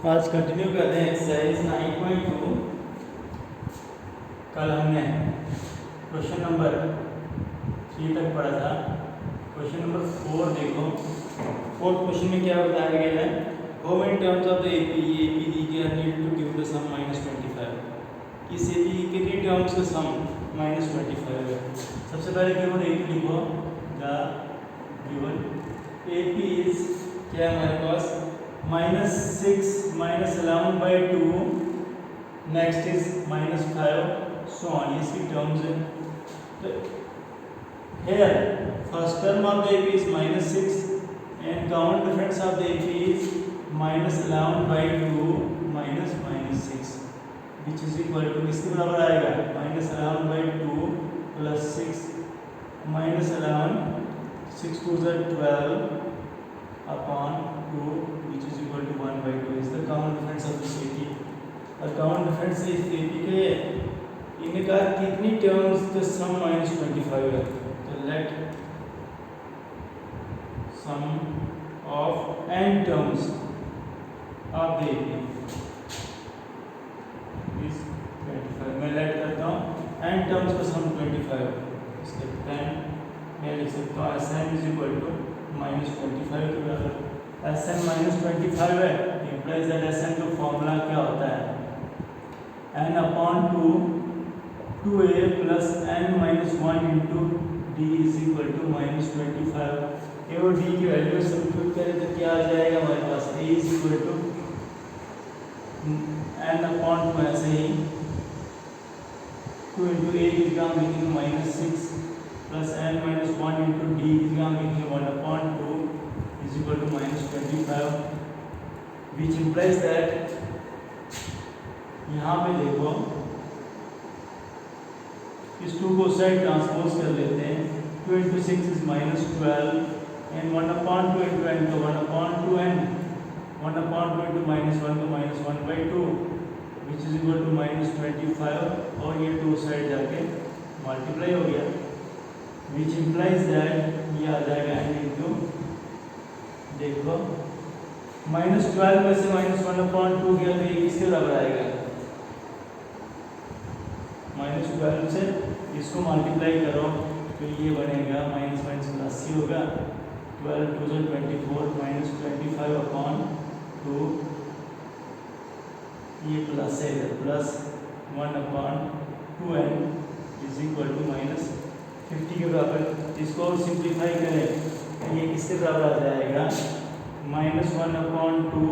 आज कंटिन्यू करते हैं एक्सरसाइज 9.2। कल हमने क्वेश्चन नंबर 3 तक पढ़ा था। क्वेश्चन नंबर 4 देखो। फोर्थ क्वेश्चन में क्या बताया गया है, how many terms of the AP दी गया need to give the sum -25। इस एपी की कितनी टर्म्स का सम -25 है। सबसे पहले केवल एपी लिखो। द गिवन एपी इज क्या है हमारे पास, -6 -11/2, नेक्स्ट इज -5, सो ऑन। इसकी टर्म्स है। तो here first term of the AP is -6 and common difference of the AP is -11/2 -6, which is equal to किसके बराबर आएगा, -11/2 + 6 -11, 6 2 12 upon 2, which is equal to 1/2 is the common difference of this AP। और common difference इस AP के इनका कितनी terms का सम -25 है। तो let sum of n terms of the AP is 25। मैं लेट करता हूँ n टर्म्स का सम 25। इसके 10 मैं लिख सकता हूँ Sn इज इक्वल टू -25 के बराबर। Sn -25 है, इम्प्लाइज दैट Sn का फॉर्मूला क्या होता है, n/2 2a + n-1 into d is equal to -25। A और डी की वैल्यू सब्स्टिट्यूट करें तो क्या आ जाएगा हमारे पास, a is equal to n/2, ऐसे ही 2 इंटू a की जगह हम लिखेंगे -6 + n-1 इंटू d की जगह हम लिखेंगे 1/2 is equal to -25, which implies that यहाँ पे देखो इस 2 को साइड ट्रांसपोज कर लेते हैं। 2 into 6 is -12 and 1/2 into n तो 1/2 n, 1/2 इंटू -1 तो -1/2 विच इज इक्वल टू -25, और ये 2 साइड जाके मल्टीप्लाई हो गया, विच इम्प्लाइज दैट ये आ जाएगा n इंटू, देखो -12 में से -1/2 गया तो ये किसके बराबर आएगा, -12 से इसको मल्टीप्लाई करो तो ये बनेगा -80 होगा। 12 2 24 -25/2, ये प्लस है plus 1/2n is equal to -50 के बराबर। इसको और सिंप्लीफाई करें तो ये किसके बराबर आ जाएगा, -1/2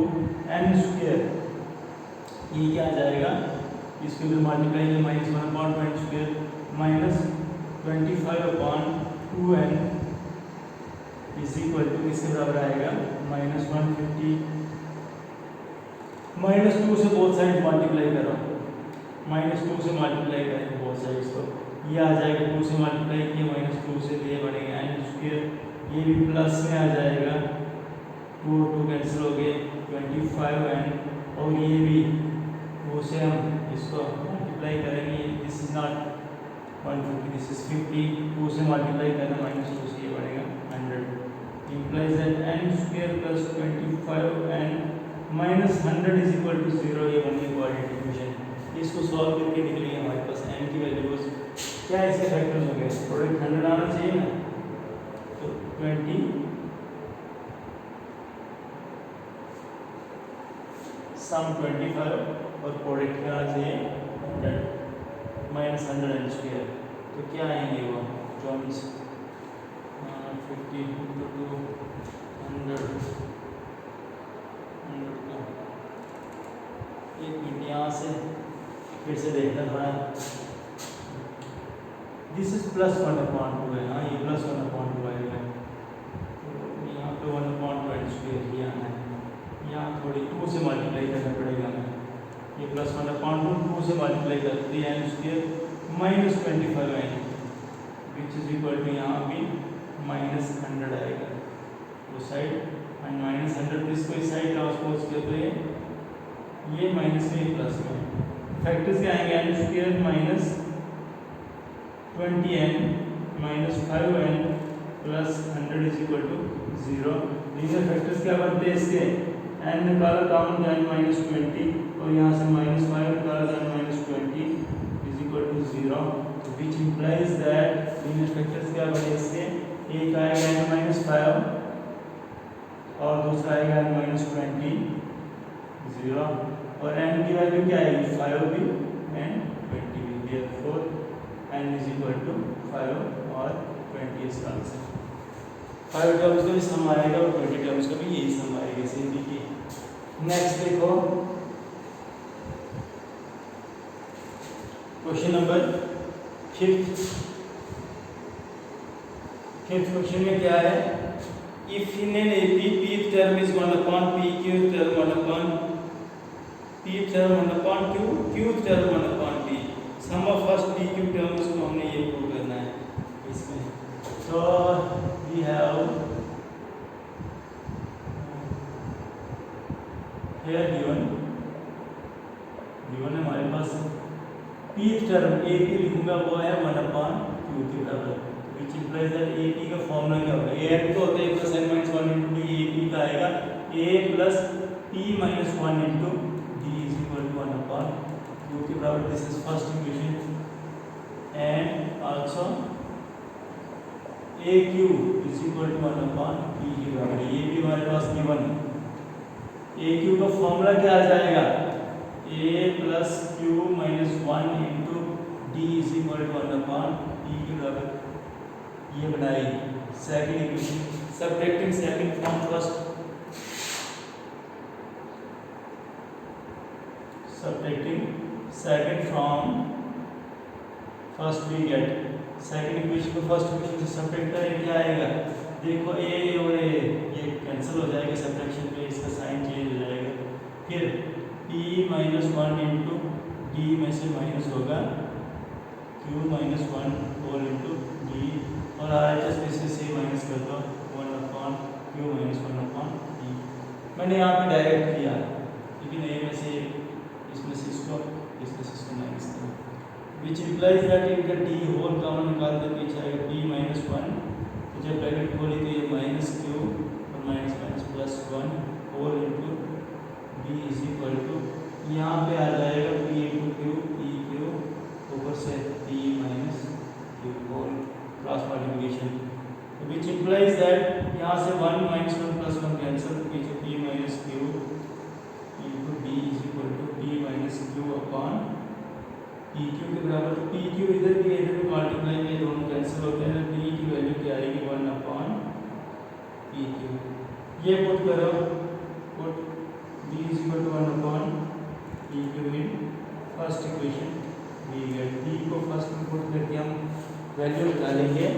n²। ये क्या आ जाएगा, इसको भी मल्टीप्लाई में -1/2 -25/2n इज इक्वल टू किसके बराबर आएगा, -150। -2 से बोथ साइड मल्टीप्लाई करो, -2 से मल्टीप्लाई करें बोथ साइड्स तो ये आ जाएगा, 2 से मल्टीप्लाई किया -2 से ये बनेगा n², ये भी प्लस में आ जाएगा, 2 2 कैंसिल हो गए 25n, और ये भी 2 से हम इसको मल्टीप्लाई करेंगे, this is not 150 this is 50, 2 से मल्टीप्लाई करना -2 से ये बढ़ेगा 100, implies that n² + 25n -100 is equal to 0। ये बनी क्वाड्रेटिक इक्वेशन। इसको सॉल्व करके निकली हमारे पास n की वैल्यूज क्या है, इसके फैक्टर्स हो गए, प्रोडक्ट 100 आना चाहिए ना, तो 20 सम 25 और प्रोडक्ट क्या आना चाहिए 100 -100 n²। तो क्या आएंगे वो टर्म्स, 50 × 2 100 का। एक मिनट यहाँ से फिर से देखना थोड़ा, दिस इज +1/2 है, हाँ ये +1/2 आएगा, तो यहाँ पे 1/2 n² किया है, यहाँ थोड़ी 2 से मल्टीप्लाई करना पड़ेगा हमें, ये +1/2 2 से मल्टीप्लाई करते हैं n² -25n which is equal to यहाँ भी -100 आएगा, वो साइड एंड -100 इसको इस साइड ट्रांसपोज किया तो ये माइनस में प्लस में, फैक्टर्स क्या आएंगे, n² -20n -5n + 100 is equal to 0। Linear factors क्या बनते हैं इसके, n निकाला कॉमन तो n माइनस 20 और यहाँ से -5 निकाला तो n minus 20 is equal to 0, which implies that linear factors क्या बने इसके, एक आएगा n माइनस 5 और दूसरा आएगा n माइनस 20 0, और n की वैल्यू क्या आएगी 5 भी एंड 20 भी, therefore n is equal to 5 और 20 इसका आंसर। 5 टर्म्स का भी सम आएगा और 20 टर्म्स का भी यही सम आएगा सिंपली की। नेक्स्ट देखो क्वेश्चन नंबर 5th क्वेश्चन में क्या है, if in an AP p term is 1 upon p, q term 1 upon p term 1 upon q term 1 upon p, sum of first p q terms को हमने ये prove करना है इसमें। तो वी हैव हियर गिवन है हमारे पास p टर्म a p लिखूंगा वो है 1 upon q के बराबर, which implies that AP का फॉर्मूला क्या होगा, AM तो होता है plus n minus 1 into d, AP का आएगा A plus P minus 1 into d is equal to 1 upon q के बराबर। This is first equation and also AQ is equal to 1 upon P के बराबर, ये भी हमारे पास गिवन है। AQ का फॉर्मूला क्या आ जाएगा, A plus Q minus 1 into d is equal to 1 upon P के बराबर, ये बनाई second equation. Subtracting second from first, subtracting second from first we get second equation को फर्स्ट इक्वेशन से सबट्रैक्ट करें, क्या आएगा देखो a और a ये कैंसिल हो जाएगा सबट्रैक्शन पे, इसका साइन चेंज हो जाएगा, फिर p माइनस 1 इंटू डी में से माइनस होगा q माइनस 1 होल इंटू डी, और RHS में से माइनस कर दो 1 upon q minus 1 upon d. मैंने यहाँ पे डायरेक्ट किया, लेकिन a में से इसमें से इसको माइनस किया, विच इम्प्लाइज दैट इनका डी होल कॉमन निकाल दो, पीछे आएगा p माइनस 1, तो जब ब्रैकेट खोली तो ये माइनस q और minus minus plus 1 whole into b is equal to, यहाँ पे आ जाएगा p into q, p q ऊपर से p minus q whole cross multiplication, which implies that यहाँ से 1 माइनस 1 प्लस 1 कैंसिल, पीछे p minus q into d is equal to p minus q upon p q के बराबर, तो p q इधर भी मल्टीप्लाई में दोनों कैंसिल होते हैं, p की वैल्यू क्या आएगी 1 अपॉन p q, ये पुट करो, put d is equal to 1 upon p q in first equation, we get d को फर्स्ट में पुट करके हम वैल्यू निकालेंगे,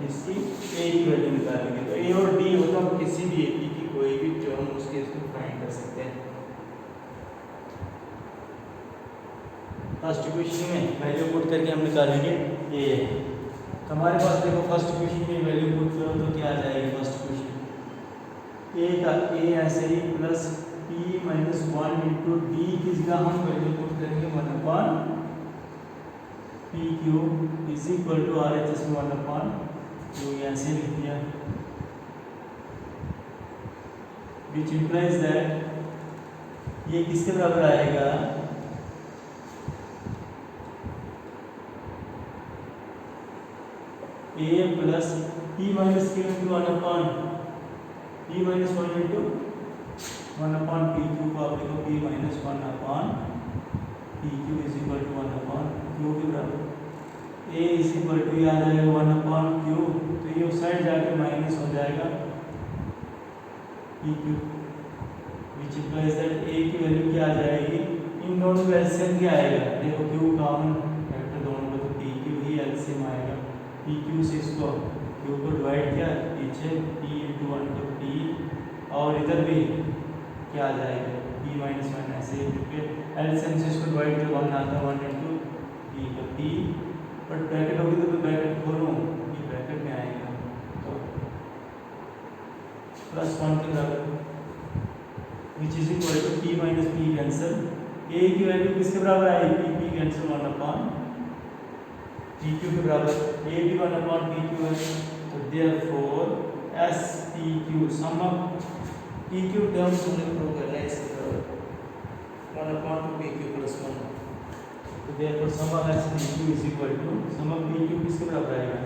इसकी a की वैल्यू निकालेंगे, तो a और d होगा हम किसी भी AP की कोई भी टर्म उसके इसको फाइंड कर सकते हैं। फर्स्ट इक्वेशन में वैल्यू पुट करके हम निकालेंगे a, तो हमारे पास देखो फर्स्ट इक्वेशन में वैल्यू पुट करो तो क्या आ जाएगी, फर्स्ट इक्वेशन a का a ऐसे ही plus p minus 1 into D की जगह हम वैल्यू पुट करेंगे 1 upon P Q is equal to RHS में 1 अपॉन q, ऐसे लिख दिया, विच इम्प्लाइज दैट ये किसके बराबर आएगा, a plus p minus q into 1 upon p minus 1 into 1 upon P q को आप लिखो p minus 1 upon P Q is equal to 1 upon q के बराबर, a इज इक्वल टू आ जाएगा 1 अपॉन क्यू, तो ये उस साइड जाके माइनस हो जाएगा P Q, which implies that a की वैल्यू क्या आ जाएगी, इन दोनों का एलसीएम क्या आएगा, देखो q कॉमन फैक्टर दोनों का, तो पी क्यू ही एलसीएम आएगा, पी क्यू से इसको q को डिवाइड किया, पीछे p इंटू 1 तो p, और इधर भी क्या आ जाएगा p माइनस 1, ऐसे क्योंकि एलसीएम से इसको डिवाइड किया 1 आता है 1 इंटू p का p, बट ब्रैकेट होगी तो ब्रैकेट खोलूँ, ये ब्रैकेट में आएगा तो प्लस 1 के बराबर, which is equal to p minus p cancel, a की वैल्यू किसके बराबर आएगी, p cancel 1 upon p q के बराबर, a भी 1 अपॉन p q है, तो therefore s p q sum of P Q terms हमने प्रूव करना है इसके द्वारा 1/2 पी क्यू प्लस 1। तो therefore sum of s p Q is equal to sum of P q किसके बराबर आएगा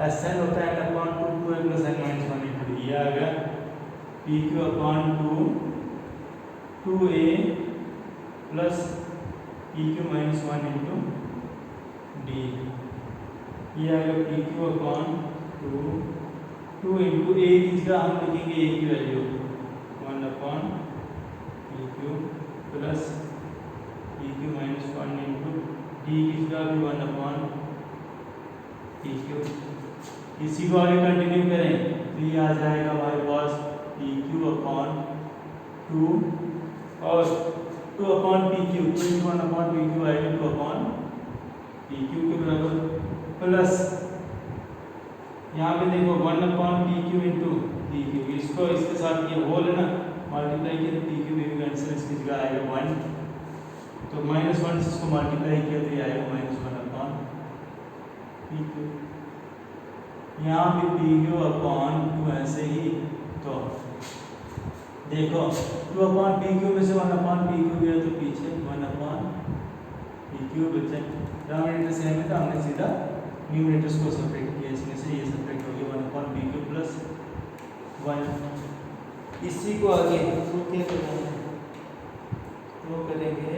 एस एन होता है upon 2 2a plus n minus 1 into d. ये आ गया p q upon 2 2a plus p q minus 1 into d. ये आएगा p q upon 2 into a की जगह हम लिखेंगे ए की वैल्यू 1 upon P Q plus p q minus 1 into D की जगह भी 1 अपॉन पी क्यू। इसी को आगे कंटिन्यू करें तो ये आ जाएगा हमारे पास पी क्यू अपॉन 2 और 2 upon P Q 1 upon P Q आएगा 2 अपॉन पी क्यू के बराबर प्लस यहाँ पे देखो 1 upon P Q into P Q. इसको इसके साथ ये होल है ना मल्टीप्लाई किया तो पी क्यू भी कैंसिल इसकी जगह आएगा 1 तो -1 से इसको मल्टीप्लाई किया तो ये आएगा -1 अपॉन पी क्यू। यहाँ पे पी क्यू अपॉन 2 ऐसे ही तो देखो 2 अपॉन पी क्यू में से 1 अपॉन पी क्यू गया तो पीछे 1 अपॉन पी क्यू बचे। डिनोमिनेटर सेम है तो हमने सीधा न्यूमरेटर्स को सेपरेट किया इसमें से ये सेपरेट हो गया 1 अपॉन पी क्यू प्लस 1। इसी को आगे प्रूव क्या करना है प्रूव करेंगे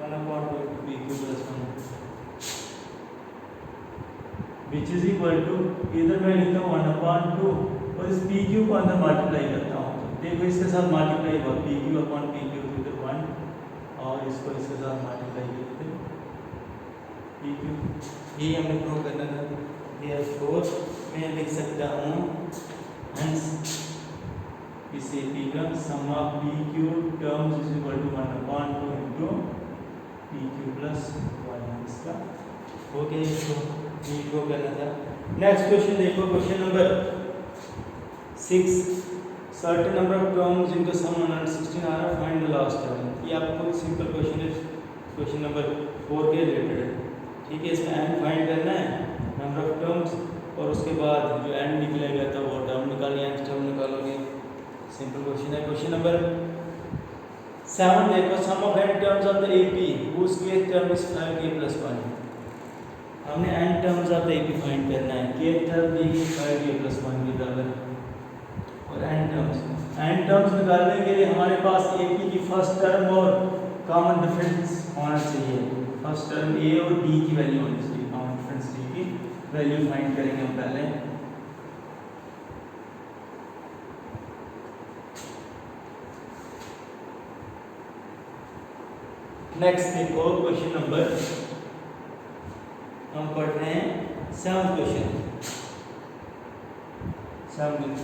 1 upon P Q plus 1 which is equal to इधर मैं लिखता हूँ 1 अपॉन 2 और इस पी क्यू को अंदर मल्टीप्लाई करता हूँ तो देखो इसके साथ मल्टीप्लाई हुआ P q upon P Q तो इधर 1 और इसको इसके साथ मल्टीप्लाई किया पी क्यू। ये हमने प्रूव करना था देयरफॉर मैं लिख सकता हूँ हेंस इस पी का sum of P Q terms is equal to 1 upon 2 into P Q plus 1। इसका हो गया इसको ये प्रूव करना था। नेक्स्ट क्वेश्चन देखो question number 6 certain number of terms इनका सम 116 आ रहा है फाइंड द लास्ट टर्म। ये आपको सिंपल क्वेश्चन है क्वेश्चन नंबर 4 के रिलेटेड है ठीक है। इसमें एंड फाइंड करना है नंबर ऑफ टर्म्स और उसके बाद जो एंड निकलेगा तो वो टर्म निकालनी है टर्म निकालोगे सिंपल क्वेश्चन है। क्वेश्चन नंबर 7 देखो sum of N terms of the AP whose K term is 5k plus 1। हमने N terms of the AP find करना है के टर्म दी गई 5k प्लस 1 के बराबर और एन टर्म्स निकालने के लिए हमारे पास एपी की फर्स्ट टर्म और कॉमन डिफरेंस होना चाहिए। फर्स्ट टर्म ए और डी की वैल्यू होनी चाहिए कॉमन डिफरेंस डी की वैल्यू फाइंड करेंगे हम पहले। नेक्स्ट देखो क्वेश्चन नंबर हम पढ़ रहे हैं 7th क्वेश्चन।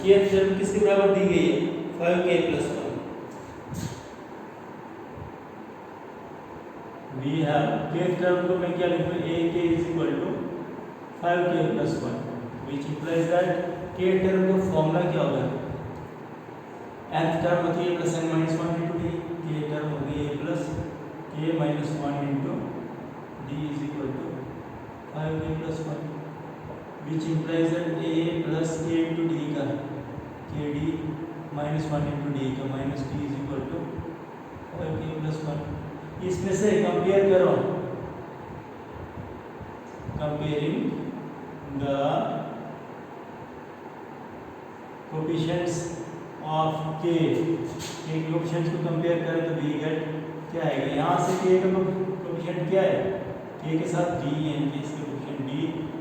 के टर्म किसके बराबर दी गई है 5k plus 1। We have k term को मैं क्या लिखूं ak is equal to 5k plus 1 which implies that k term का फॉर्मूला क्या होगा nth टर्म होती है plus n minus 1 into d k term होगी a plus k minus 1 into d is equal to 5k plus 1 which implies that a plus k into d का kd minus 1 into d का minus d is equal to 5k plus 1। इसमें से compare करो comparing the coefficients of k के coefficients को compare करें तो we get क्या आएगा यहाँ से k का coefficient क्या है k के साथ d यानी कि इसका coefficient d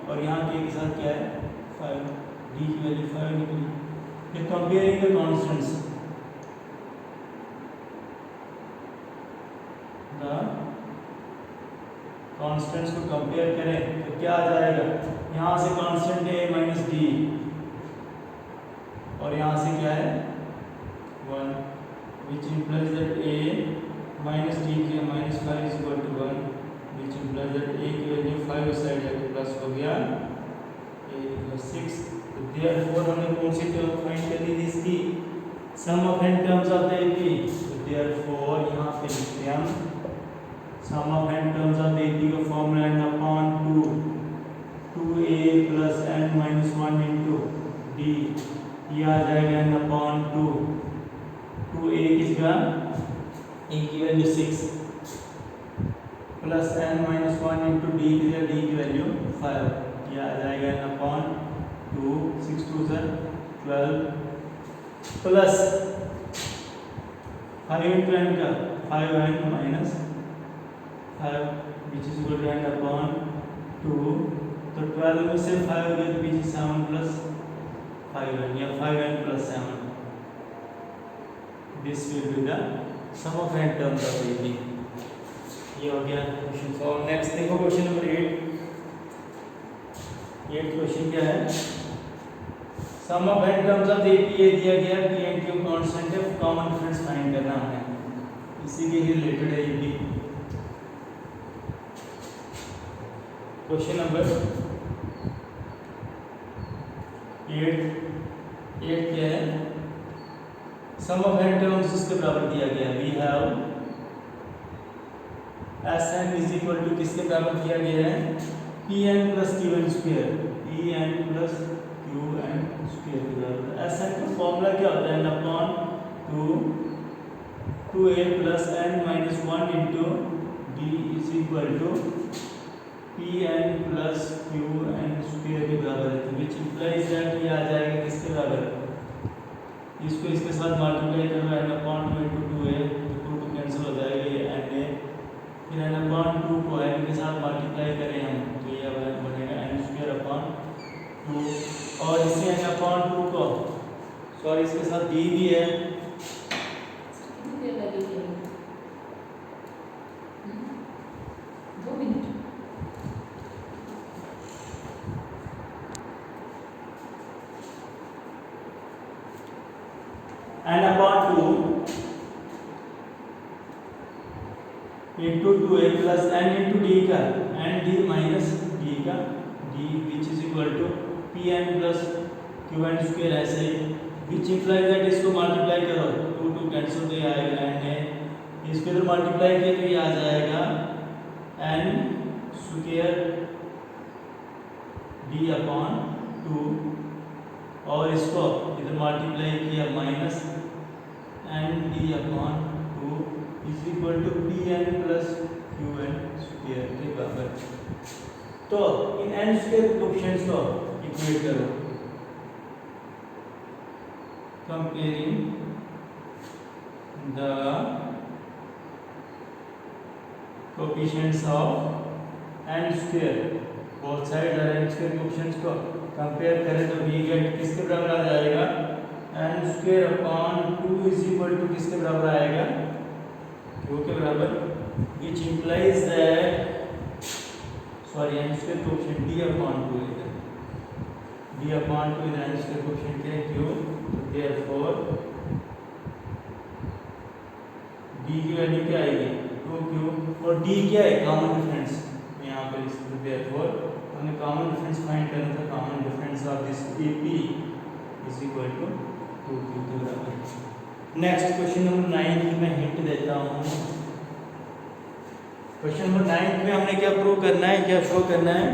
और यहाँ के साथ क्या है 5 d की वैल्यू 5 निकली। फिर कंपेयरिंग द कांस्टेंट्स को कंपेयर करें तो क्या आ जाएगा यहाँ से कांस्टेंट है माइनस डी और यहाँ से क्या है 1 which implies that a minus d के minus 5 is equal to 1 which implies that a की वैल्यू 5 साइड जाके प्लस हो गया a plus 6। तो therefore हमने कौन सी टर्म फाइंड कर ली थी इसकी sum of n terms of the AP. तो therefore यहाँ पे लिखते हैं हम sum of n terms of the AP का formula n upon 2 2a plus n minus 1 into d ये आ जाएगा n अपॉन 2 2a किसका a की value 6 plus n minus 1 into D की जगह डी की वैल्यू 5 ये आ जाएगा n upon 2 6 2 sir 12 plus 5 into n का 5n minus 5 which is equal to n upon 2 तो 12 में से 5 गया तो पीछे 7 प्लस 5n या 5n plus 7 this will be the sum of n terms of ab ये हो गया क्वेश्चन सॉल्व नेक्स्ट देखो क्वेश्चन नंबर 8 क्वेश्चन क्या है sum of n terms of ab ये दिया गया p and q कांस्टेंट है कॉमन डिफरेंस फाइंड करना है इसी के ही रिलेटेड है ये भी क्वेश्चन नंबर 8 क्या है सम ऑफ n टर्म्स इसके बराबर दिया गया we have Sn is equal to किसके बराबर दिया गया है Pn plus Qn square Pn plus Qn square के बराबर Sn का फॉर्मूला क्या होता है n upon 2a plus n minus 1 into d is equal to Pn plus Qn square के बराबर है विच इंप्लाइज दैट ये आ जाएगा किसके बराबर इसको इसके साथ मल्टीप्लाई करो n अपॉन 2 इंटू 2a तो 2 कैंसिल हो जाएगा ये n a फिर n अपॉन 2 को n के साथ मल्टीप्लाई करें हम तो ये बनेगा n स्क्वायर अपॉन 2 और इसे n अपॉन 2 को सॉरी इसके साथ d भी है n upon 2 into 2a plus n into d का n d minus d का d which is equal to pn plus qn square ऐसे ही which implies that इसको मल्टीप्लाई करो 2 कैंसिल तो ये आएगा n है इसको इधर मल्टीप्लाई किया तो ये आ जाएगा n स्क्वायर d अपॉन 2 और इसको इधर मल्टीप्लाई किया minus n d upon 2 is equal to p n plus q n square के बराबर तो इन एन स्क्वायर कोएफिशिएंट्स को इक्वेट करो comparing the coefficients of n square both side or n square coefficients को कंपेयर करें तो वी गेट किसके बराबर आ जाएगा n square upon 2 is equal to किसके बराबर आएगा q के बराबर which implies that sorry n square coefficient d upon 2 इधर d अपॉन 2 इधर n स्क्वायर कोएफिशिएंट है q therefore d की वैल्यू क्या आएगी 2q और d क्या है कॉमन डिफरेंस यहाँ पर इस therefore हमें कॉमन डिफरेंस फाइंड करना था common difference of this AP is equal to 2q के बराबर नेक्स्ट क्वेश्चन नंबर 9 की मैं हिंट देता हूँ क्वेश्चन नंबर 9 में हमने क्या प्रूव करना है क्या शो करना है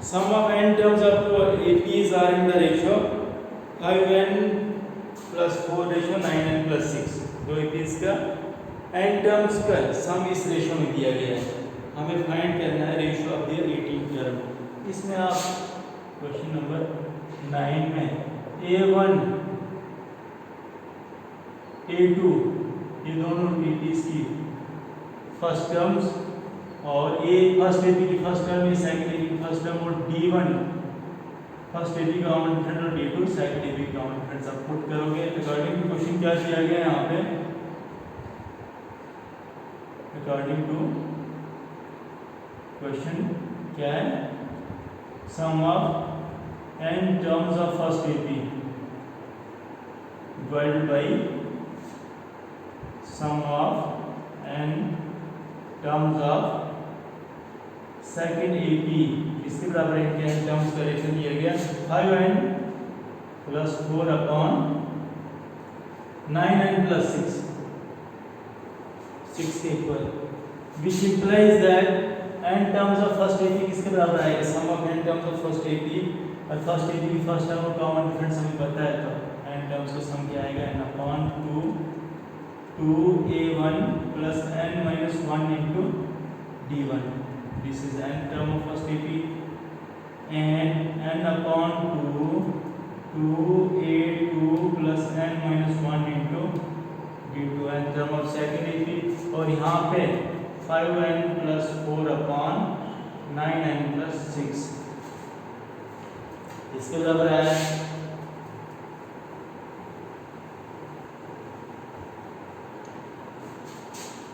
sum of n terms of APs are in the ratio 5n plus 4 ratio 9n plus 6 दो APs का n टर्म्स का सम इस रेशियो में दिया गया है हमें फाइंड करना है रेशियो ऑफ देयर 18 टर्म इसमें आप क्वेश्चन नंबर 9 में A1 A2 ये दोनों APs की फर्स्ट टर्म्स और A फर्स्ट AP की फर्स्ट टर्म है सेकंड AP की फर्स्ट टर्म और D1 फर्स्ट AP का कॉमन डिफरेंस और D2 सेकंड AP का कॉमन डिफरेंस आप पुट करोगे अकॉर्डिंग टू क्वेश्चन क्या दिया गया है यहाँ पे अकॉर्डिंग टू क्वेश्चन क्या है sum of n terms of first AP divided by sum of n terms of second AP इसके बराबर इनके n टर्म्स का रेशियो दिया गया 5n plus 4 upon 9n plus 6 के equal which implies that n terms of first AP किसके बराबर आएगा sum of n terms of first AP और फर्स्ट AP की फर्स्ट टर्म और कॉमन डिफरेंस हमें पता है तो n एन टर्म्स का सम क्या आएगा n upon 2a1 plus n minus 1 into d1. This is n term of first AP and n upon 2a2 plus n minus 1 into d2 n term of second AP और यहाँ पे 5n plus 4 upon 9n plus 6 इसके बराबर है.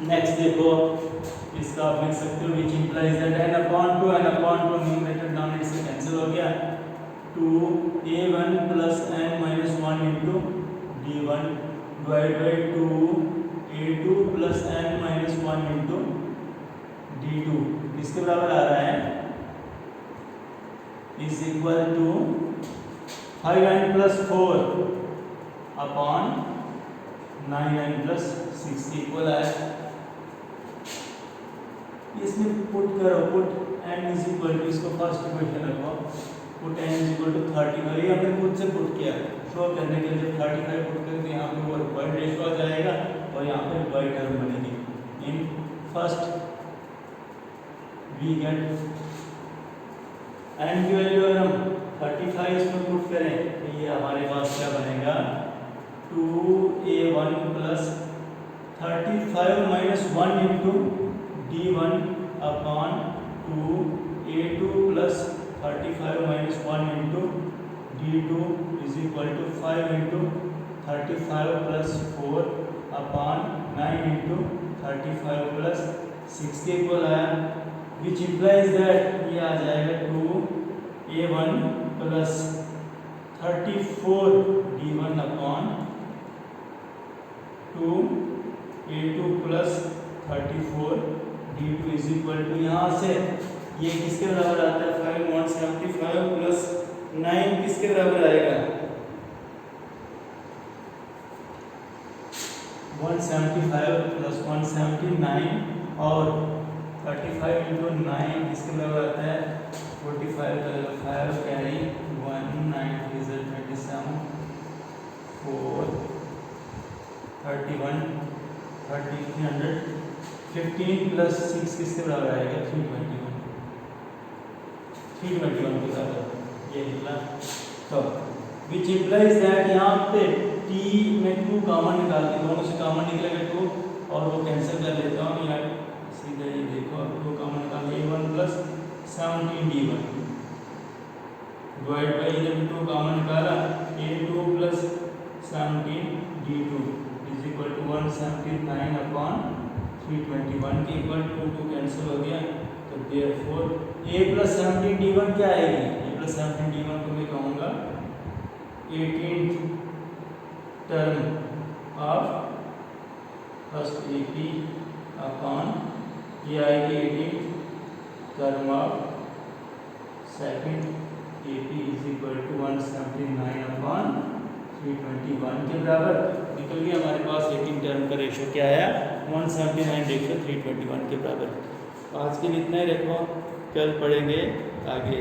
Next देखो इसका आप लिख सकते हो which implies that n upon 2 numerator denominator से कैंसिल हो गया. 2a1 plus n minus 1 into d1 divide by 2a2 plus n minus 1 into d2 किसके बराबर आ रहा है is equal to 5n plus 4 upon 9n plus 6 equal है. इसमें पुट करो, put n is equal to, इसको फर्स्ट इक्वेशन रखो, put n is equal to 30 करो. ये हमने खुद से पुट किया शो करने के लिए. जब 35 पुट करते यहाँ पे वो वर्ड रेशियो आ जाएगा और यहाँ पे बाई टर्म बनेगी. In first we get n की वैल्यू अगर हम 35 इसमें पुट करें तो ये हमारे पास क्या बनेगा 2a1 plus 35 minus 1 into d1 upon 2a2 plus 35 minus 1 into d2 is equal to 5 into 35 plus 4 upon 9 into 35 plus 6 के इक्वल आया. विच इम्प्लाइज दैट ये आ जाएगा 2a1 plus 34 d1 upon 2a2 plus 34 d2 is equal to यहाँ से ये किसके बराबर आता है 5 175 प्लस 9 किसके बराबर आएगा 175 प्लस 179 और 35 इंटू 9 किसके बराबर आता है 45 का 5 कैरी 1 9 27 4 31 300 15 प्लस 6 किसके बराबर आएगा 321 के बराबर ये निकला. तो विच इम्प्लाइज दैट यहाँ पे t में 2 कॉमन निकाल के दोनों से कॉमन निकलेगा 2 और वो कैंसिल कर लेता हूँ. यार सीधा ये देखो 2 कॉमन निकाल a1 plus 17 d1 divide by इधर 2 कॉमन निकाला a2 plus 17 d2 is equal to 179 upon 321 के इक्वल टू 2 कैंसिल हो गया. तो देयरफॉर a प्लस 17 d1 क्या आएगी a प्लस 17 d1 को मैं कहूँगा 18th term of first AP upon ये आएगी 18th term of second AP is equal to 179 upon 321 के बराबर निकल गया. हमारे पास 18 टर्म का रेशियो क्या आया 179 रेशियो 321 के बराबर. आज के लिए इतना ही रखो, कल पढ़ेंगे आगे.